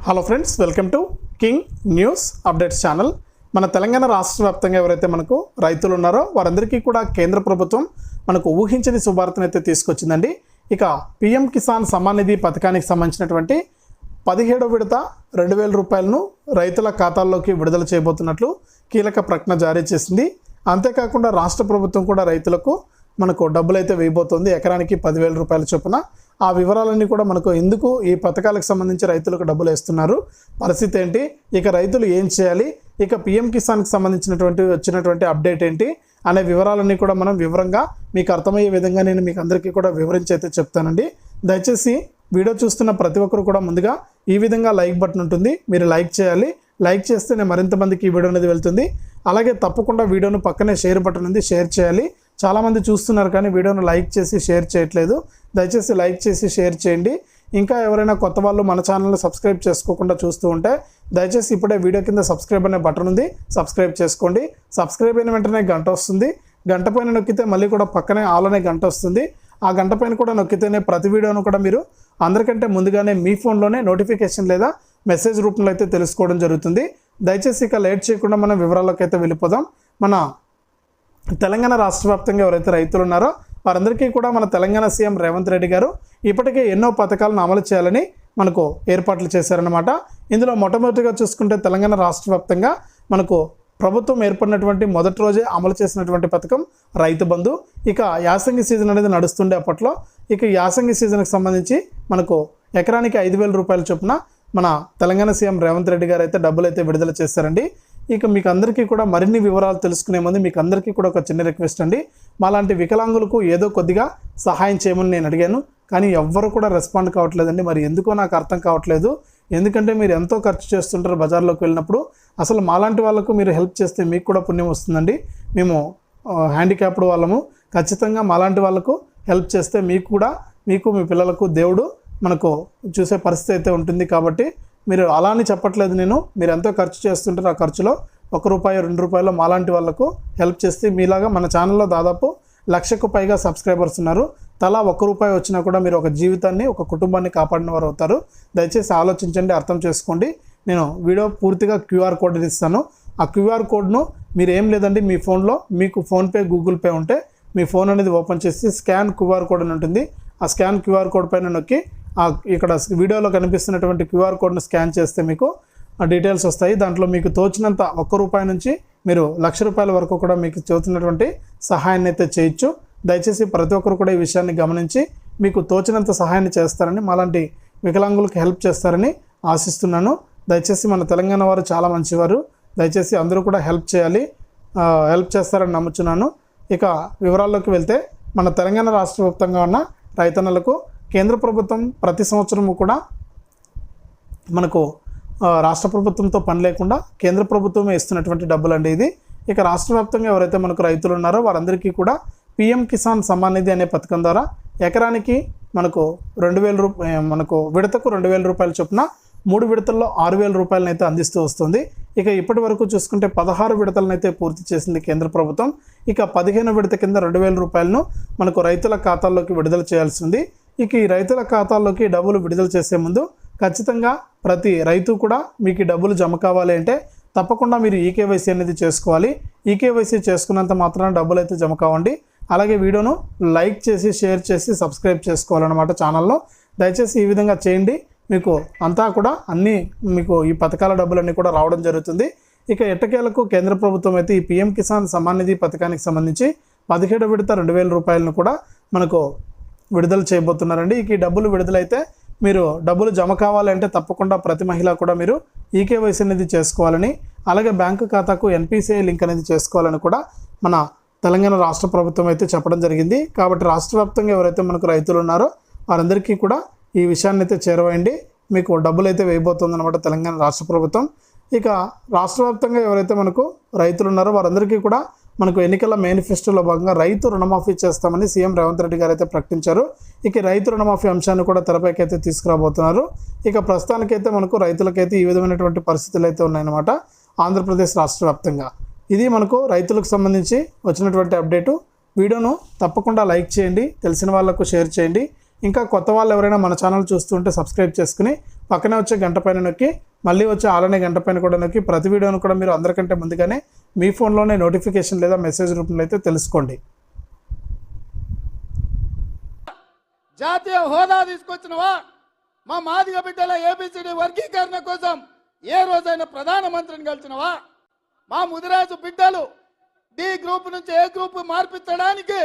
Hello friends, welcome to king news updates channel. మన తెలంగాణ రాష్ట్ర వ్యాప్తంగా ఎవరైతే మనకు రైతులు ఉన్నారో వారందరికీ కూడా కేంద్ర ప్రభుత్వం మనకు ఊహించని శుభార్తను అయితే తీసుకొచ్చిందండి. ఇక పిఎం కిసాన్ సమ్మాన్ నిధి పథకానికి సంబంధించినటువంటి 17వ విడత 2,000 రూపాయలను రైతుల ఖాతాల్లోకి విడుదల చేయబోతున్నట్లు కీలక ప్రకటన జారీ చేసింది. అంతేకాకుండా రాష్ట్ర ప్రభుత్వం కూడా రైతులకు మనకు డబ్బులు అయితే వేయబోతోంది, ఎకరానికి 10,000 రూపాయల చొప్పున. ఆ వివరాలన్నీ కూడా మనకు ఎందుకు ఈ పథకాలకు సంబంధించి రైతులకు డబ్బులు వేస్తున్నారు, పరిస్థితి ఏంటి, ఇక రైతులు ఏం చేయాలి, ఇక పిఎం కిసాన్కి సంబంధించినటువంటి వచ్చినటువంటి అప్డేట్ ఏంటి అనే వివరాలన్నీ కూడా మనం వివరంగా మీకు అర్థమయ్యే విధంగా నేను మీకు అందరికీ కూడా వివరించి అయితే చెప్తానండి. దయచేసి వీడియో చూస్తున్న ప్రతి ఒక్కరు కూడా ముందుగా ఈ విధంగా లైక్ బటన్ ఉంటుంది, మీరు లైక్ చేయాలి. లైక్ చేస్తేనే మరింత మందికి ఈ వీడియో అనేది వెళ్తుంది. అలాగే తప్పకుండా వీడియోను పక్కనే షేర్ బటన్ ఉంది, షేర్ చేయాలి. చాలామంది చూస్తున్నారు కానీ వీడియోను లైక్ చేసి షేర్ చేయట్లేదు. దయచేసి లైక్ చేసి షేర్ చేయండి. ఇంకా ఎవరైనా కొత్త వాళ్ళు మన ఛానల్ని సబ్స్క్రైబ్ చేసుకోకుండా చూస్తూ ఉంటే దయచేసి ఇప్పుడే వీడియో కింద సబ్స్క్రైబ్ అనే బటన్ ఉంది, సబ్స్క్రైబ్ చేసుకోండి. సబ్స్క్రైబ్ అయిన వెంటనే గంట వస్తుంది, గంట పైన నొక్కితే మళ్ళీ కూడా పక్కనే ఆల్ అనే గంట వస్తుంది. ఆ గంట పైన కూడా నొక్కితేనే ప్రతి వీడియోను కూడా మీరు అందరికంటే ముందుగానే మీ ఫోన్లోనే నోటిఫికేషన్ లేదా మెసేజ్ రూపంలో అయితే తెలుసుకోవడం జరుగుతుంది. దయచేసి ఇక లేట్ చేయకుండా మనం వివరాల్లోకి అయితే వెళ్ళిపోదాం. మన తెలంగాణ రాష్ట్ర వ్యాప్తంగా ఎవరైతే రైతులు ఉన్నారో వారందరికీ కూడా మన తెలంగాణ సీఎం రేవంత్ రెడ్డి గారు ఇప్పటికే ఎన్నో పథకాలను అమలు చేయాలని మనకు ఏర్పాట్లు చేశారన్నమాట. ఇందులో మొట్టమొదటిగా చూసుకుంటే తెలంగాణ రాష్ట్ర వ్యాప్తంగా మనకు ప్రభుత్వం ఏర్పడినటువంటి మొదటి రోజే అమలు చేసినటువంటి పథకం రైతు బంధు. ఇక యాసంగి సీజన్ అనేది నడుస్తుండే అప్పట్లో. ఇక యాసంగి సీజన్కి సంబంధించి మనకు ఎకరానికి 5,000 రూపాయల చొప్పున మన తెలంగాణ సీఎం రేవంత్ రెడ్డి గారు అయితే డబ్బులు అయితే విడుదల చేశారండి. ఇక మీకు అందరికీ కూడా మరిన్ని వివరాలు తెలుసుకునే ముందు మీకు అందరికీ కూడా ఒక చిన్న రిక్వెస్ట్ అండి. మాలాంటి వికలాంగులకు ఏదో కొద్దిగా సహాయం చేయమని నేను అడిగాను, కానీ ఎవ్వరు కూడా రెస్పాండ్ కావట్లేదండి. మరి ఎందుకో నాకు అర్థం కావట్లేదు. ఎందుకంటే మీరు ఎంతో ఖర్చు చేస్తుంటారు బజార్లోకి వెళ్ళినప్పుడు. అసలు మాలాంటి వాళ్ళకు మీరు హెల్ప్ చేస్తే మీకు కూడా పుణ్యం వస్తుందండి. మేము హ్యాండిక్యాప్డ్ వాళ్ళము, ఖచ్చితంగా మాలాంటి వాళ్ళకు హెల్ప్ చేస్తే మీకు మీ పిల్లలకు దేవుడు మనకు చూసే పరిస్థితి అయితే ఉంటుంది. కాబట్టి మీరు అలా అని చెప్పట్లేదు నేను, మీరు ఎంతో ఖర్చు చేస్తుంటారు. ఆ ఖర్చులో ₹1, ₹2 మాలాంటి వాళ్ళకు హెల్ప్ చేస్తే మీలాగా మన ఛానల్లో దాదాపు 1,00,000కు పైగా సబ్స్క్రైబర్స్ ఉన్నారు. తలా ₹1 వచ్చినా కూడా మీరు ఒక జీవితాన్ని, ఒక కుటుంబాన్ని కాపాడిన వారు అవుతారు. దయచేసి ఆలోచించండి, అర్థం చేసుకోండి. నేను వీడియో పూర్తిగా QR కోడ్ ఇస్తాను. ఆ QR కోడ్ను మీరు ఏం లేదండి, మీ ఫోన్లో మీకు ఫోన్పే, గూగుల్ పే ఉంటే మీ ఫోన్ అనేది ఓపెన్ చేసి స్కాన్ QR కోడ్ అని ఉంటుంది. ఆ స్కాన్ QR కోడ్ పైన నొక్కి ఇక్కడ వీడియోలో కనిపిస్తున్నటువంటి QR కోడ్ను స్కాన్ చేస్తే మీకు డీటెయిల్స్ వస్తాయి. దాంట్లో మీకు తోచినంత ₹1 నుంచి మీరు ₹1,00,000 వరకు కూడా మీకు తోచినటువంటి సహాయాన్ని అయితే చేయొచ్చు. దయచేసి ప్రతి ఒక్కరు కూడా ఈ విషయాన్ని గమనించి మీకు తోచినంత సహాయాన్ని చేస్తారని, మాలాంటి వికలాంగులకు హెల్ప్ చేస్తారని ఆశిస్తున్నాను. దయచేసి మన తెలంగాణ వారు చాలా మంచివారు. దయచేసి అందరూ కూడా హెల్ప్ చేయాలి, హెల్ప్ చేస్తారని నమ్ముచున్నాను. ఇక వివరాల్లోకి వెళ్తే మన తెలంగాణ రాష్ట్ర వ్యాప్తంగా ఉన్న రైతన్నలకు కేంద్ర ప్రభుత్వం ప్రతి సంవత్సరము కూడా మనకు రాష్ట్ర ప్రభుత్వంతో పని లేకుండా కేంద్ర ప్రభుత్వమే ఇస్తున్నటువంటి డబ్బులు అండి ఇది. ఇక రాష్ట్ర వ్యాప్తంగా ఎవరైతే మనకు రైతులు ఉన్నారో వారందరికీ కూడా పిఎం కిసాన్ సమ్మాన్ నిధి అనే పథకం ద్వారా ఎకరానికి మనకు 2,000 రూపాయలు, మనకు విడతకు 2,000 రూపాయల చొప్పున 3 విడతల్లో 6,000 రూపాయలను అయితే అందిస్తూ వస్తుంది. ఇక ఇప్పటి వరకు చూసుకుంటే 16 విడతలను అయితే పూర్తి చేసింది కేంద్ర ప్రభుత్వం. ఇక 15వ విడత కింద 2,000 రూపాయలను మనకు రైతుల ఖాతాల్లోకి విడుదల చేయాల్సి ఉంది. ఇక ఈ రైతుల ఖాతాల్లోకి డబ్బులు విడుదల చేసే ముందు ఖచ్చితంగా ప్రతి రైతు కూడా మీకు డబ్బులు జమ కావాలి అంటే తప్పకుండా మీరు ఈకేవైసీ అనేది చేసుకోవాలి. ఈకేవైసీ చేసుకున్నంత మాత్రాన డబ్బులు అయితే జమ కావండి. అలాగే వీడియోను లైక్ చేసి షేర్ చేసి సబ్స్క్రైబ్ చేసుకోవాలన్నమాట ఛానల్లో. దయచేసి ఈ విధంగా చేయండి. మీకు అంతా కూడా మీకు ఈ పథకాల డబ్బులన్నీ కూడా రావడం జరుగుతుంది. ఇక ఎట్టకేలకు కేంద్ర ప్రభుత్వం అయితే ఈ పిఎం కిసాన్ సమ్మాన్ నిధి పథకానికి సంబంధించి 17వ విడత 2,000 రూపాయలను కూడా మనకు విడుదల చేయబోతున్నారండి. ఇక ఈ డబ్బులు విడుదలైతే మీరు డబ్బులు జమ కావాలంటే తప్పకుండా ప్రతి మహిళ కూడా మీరు ఈకేవైసీ అనేది చేసుకోవాలని, అలాగే బ్యాంకు ఖాతాకు NPCI లింక్ అనేది చేసుకోవాలని కూడా మన తెలంగాణ రాష్ట్ర ప్రభుత్వం అయితే చెప్పడం జరిగింది. కాబట్టి రాష్ట్ర వ్యాప్తంగా ఎవరైతే మనకు రైతులు ఉన్నారో వారందరికీ కూడా ఈ విషయాన్ని అయితే చేరవేయండి. మీకు డబ్బులు అయితే వేయబోతుందన్నమాట తెలంగాణ రాష్ట్ర ప్రభుత్వం. ఇక రాష్ట్ర వ్యాప్తంగా ఎవరైతే మనకు రైతులు ఉన్నారో వారందరికీ కూడా మనకు ఎన్నికల మేనిఫెస్టోలో భాగంగా రైతు రుణమాఫీ చేస్తామని సీఎం రేవంత్ రెడ్డి గారు అయితే ప్రకటించారు. ఇక రైతు రుణమాఫీ అంశాన్ని కూడా తెరపైకి అయితే తీసుకురాబోతున్నారు. ఇక ప్రస్తుతానికైతే మనకు రైతులకైతే ఈ విధమైనటువంటి పరిస్థితులు అయితే ఉన్నాయన్నమాట ఆంధ్రప్రదేశ్ రాష్ట్ర వ్యాప్తంగా. ఇది మనకు రైతులకు సంబంధించి వచ్చినటువంటి అప్డేటు. వీడియోను తప్పకుండా లైక్ చేయండి, తెలిసిన వాళ్ళకు షేర్ చేయండి. ఇంకా కొత్త వాళ్ళు ఎవరైనా మన ఛానల్ చూస్తుంటే సబ్స్క్రైబ్ చేసుకుని పక్కనే వచ్చే గంట పైన నొక్కి మళ్ళీ వచ్చే ఆలనే గంట పైన కూడా నొక్కి ప్రతి వీడియోను కూడా మీరు అందరికంటే ముందుగానే మీ ఫోన్లోనే నోటిఫికేషన్ లేదా మెసేజ్ రూపంలో అయితే తెలుసుకోండి. జాతీయ హోదా తీసుకొచ్చినవా? మా మాదిగ బిడ్డల ఏబిసిడి వర్గీకరణ కోసం ఏ రోజైనా ప్రధానమంత్రిని కలిసినవా? మా ముదిరాజు బిడ్డలు డి గ్రూప్ నుంచి ఏ గ్రూప్ మార్పించడానికి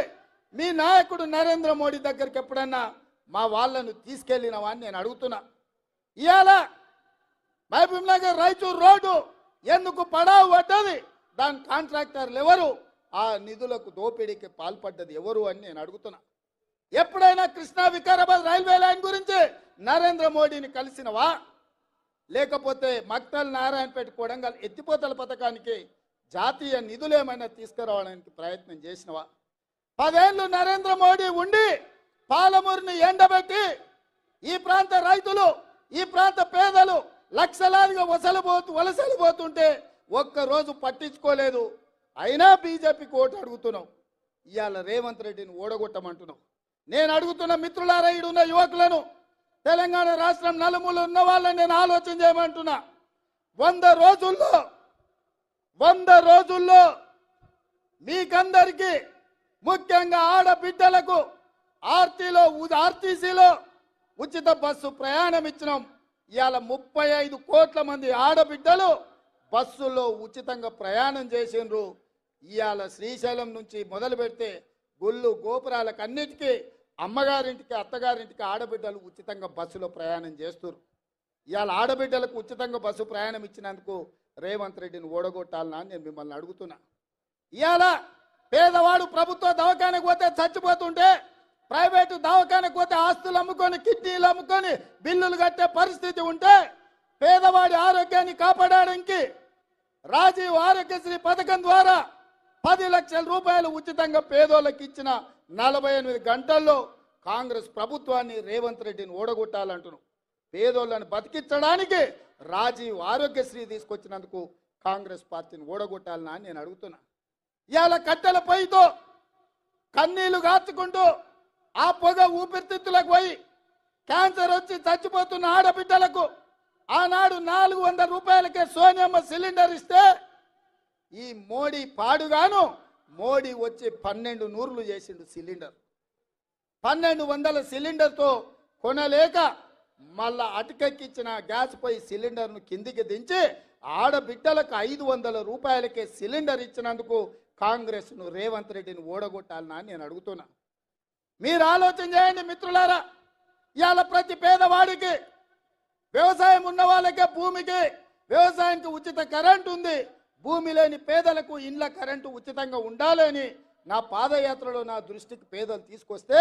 మీ నాయకుడు నరేంద్ర మోడీ దగ్గరికి ఎప్పుడన్నా మా వాళ్ళను తీసుకెళ్ళినవా అని నేను అడుగుతున్నా. ఇవాళ మహబూబ్ నగర్ రాయచూర్ రోడ్డు ఎందుకు పడావు పడ్డది? దాని కాంట్రాక్టర్లు ఎవరు? ఆ నిధులకు దోపిడీకి పాల్పడ్డది ఎవరు అని నేను అడుగుతున్నా. ఎప్పుడైనా కృష్ణా వికారాబాద్ రైల్వే లైన్ గురించి నరేంద్ర మోడీని కలిసినవా? లేకపోతే మక్తల్ నారాయణపేట కొడంగల్ ఎత్తిపోతల పథకానికి జాతీయ నిధులు ఏమైనా తీసుకురావడానికి ప్రయత్నం చేసినవా? 10 ఏళ్ళు నరేంద్ర మోడీ ఉండి పాలమూరుని ఎండబెట్టి ఈ ప్రాంత రైతులు, ఈ ప్రాంత పేదలు లక్షలాదిగా వలసలిపోతుంటే ఒక్కరోజు పట్టించుకోలేదు. అయినా బీజేపీకి ఓటు అడుగుతున్నావు. ఇవాళ రేవంత్ రెడ్డిని ఓడగొట్టమంటున్నావు. నేను అడుగుతున్న మిత్రులారా, ఈడున్న యువకులను, తెలంగాణ రాష్ట్రం నలుమూల ఉన్న వాళ్ళని నేను ఆలోచన చేయమంటున్నా. 100 రోజుల్లో మీకందరికీ, ముఖ్యంగా ఆడబిడ్డలకు ఆర్టీసీలో ఉచిత బస్సు ప్రయాణం ఇచ్చినాం. ఇవాళ 35 కోట్ల మంది ఆడబిడ్డలు బస్సులో ఉచితంగా ప్రయాణం చేసిండ్రు. ఇవాళ శ్రీశైలం నుంచి మొదలు పెడితే గుళ్ళు గోపురాలకు అన్నిటికీ అమ్మగారింటికి అత్తగారింటికి ఆడబిడ్డలు ఉచితంగా బస్సులో ప్రయాణం చేస్తారు. ఇవాళ ఆడబిడ్డలకు ఉచితంగా బస్సు ప్రయాణం ఇచ్చినందుకు రేవంత్ రెడ్డిని ఓడగొట్టాలనా అని నేను మిమ్మల్ని అడుగుతున్నా. ఇవాళ పేదవాడు ప్రభుత్వ దవాఖానకు పోతే చచ్చిపోతుంటే, ప్రైవేటు దవాఖానకు పోతే ఆస్తులు అమ్ముకొని, కిడ్నీలు అమ్ముకొని బిల్లులు కట్టే పరిస్థితి ఉంటే, పేదవాడి ఆరోగ్యాన్ని కాపాడడానికి రాజీవ్ ఆరోగ్యశ్రీ పథకం ద్వారా 10 లక్షల రూపాయలు ఉచితంగా పేదోళ్ళకి ఇచ్చిన 48 గంటల్లో కాంగ్రెస్ ప్రభుత్వాన్ని రేవంత్ రెడ్డిని ఓడగొట్టాలంటున్నాం. పేదోళ్ళని బతికించడానికి రాజీవ్ ఆరోగ్యశ్రీ తీసుకొచ్చినందుకు కాంగ్రెస్ పార్టీని ఓడగొట్టాలనా అని నేను అడుగుతున్నా. ఇవాళ కట్టెల పొయ్యితో కన్నీళ్లు గాచుకుంటూ ఆ పొగ ఊపిరితిత్తులకు పోయి క్యాన్సర్ వచ్చి చచ్చిపోతున్న ఆడబిడ్డలకు ఆనాడు 400 రూపాయలకే సోనియమ్మ సిలిండర్ ఇస్తే, ఈ మోడీ పాడుగాను మోడీ వచ్చి 12 నూర్లు చేసిండు సిలిండర్. 1200 సిలిండర్తో కొనలేక మళ్ళా అటుకెక్కించిన గ్యాస్ పై సిలిండర్ను కిందికి దించి ఆడబిడ్డలకు 500 రూపాయలకే సిలిండర్ ఇచ్చినందుకు కాంగ్రెస్ను రేవంత్ రెడ్డిని ఓడగొట్టాలనా అని నేను అడుగుతున్నా. మీరు ఆలోచన చేయండి మిత్రులారా. ఇవాళ ప్రతి పేదవాడికి, వ్యవసాయం ఉన్న వాళ్ళకే భూమికి వ్యవసాయానికి ఉచిత కరెంటు ఉంది. భూమి లేని పేదలకు ఇండ్ల కరెంటు ఉచితంగా ఉండాలని నా పాదయాత్రలో నా దృష్టికి పేదలు తీసుకొస్తే